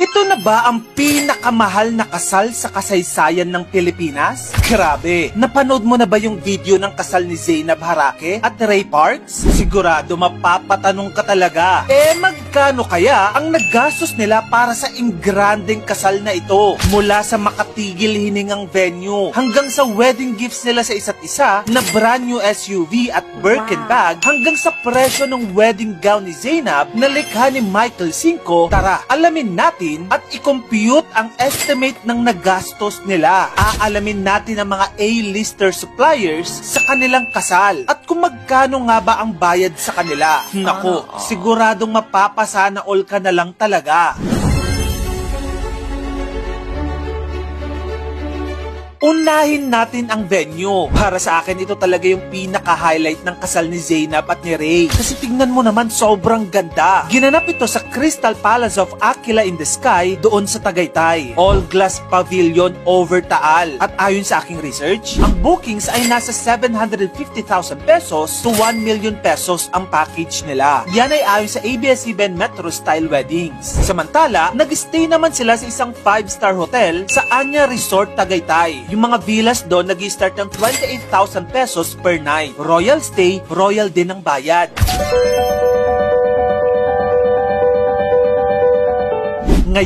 Ito na ba ang pinakamahal na kasal sa kasaysayan ng Pilipinas? Grabe! Napanood mo na ba yung video ng kasal ni Zainab Harake at Ray Parks? Sigurado mapapatanong ka talaga. Magkano kaya ang naggastos nila para sa ingranding kasal na ito? Mula sa makatigil hiningang venue hanggang sa wedding gifts nila sa isa't isa na brand new SUV at Birkin bag hanggang sa presyo ng wedding gown ni Zainab na likha ni Michael Cinco. Tara, alamin natin at i-compute ang estimate ng nagastos nila. Aalamin natin ang mga A-lister suppliers sa kanilang kasal at kung magkano nga ba ang bayad sa kanila. Naku, siguradong mapapasana all ka na lang talaga. Unahin natin ang venue. Para sa akin, ito talaga yung pinaka-highlight ng kasal ni Zainab at ni Ray. Kasi tingnan mo naman, sobrang ganda. Ginanap ito sa Crystal Palace of Aquila in the Sky doon sa Tagaytay. All-glass pavilion over Taal. At ayon sa aking research, ang bookings ay nasa 750,000 pesos to 1 million pesos ang package nila. Yan ay ayon sa ABS-CBN Metro Style Weddings. Samantala, nag-stay naman sila sa isang 5-star hotel sa Anya Resort Tagaytay. Yung mga villas doon nag-i-start ng 28,000 pesos per night. Royal stay, royal din ang bayad.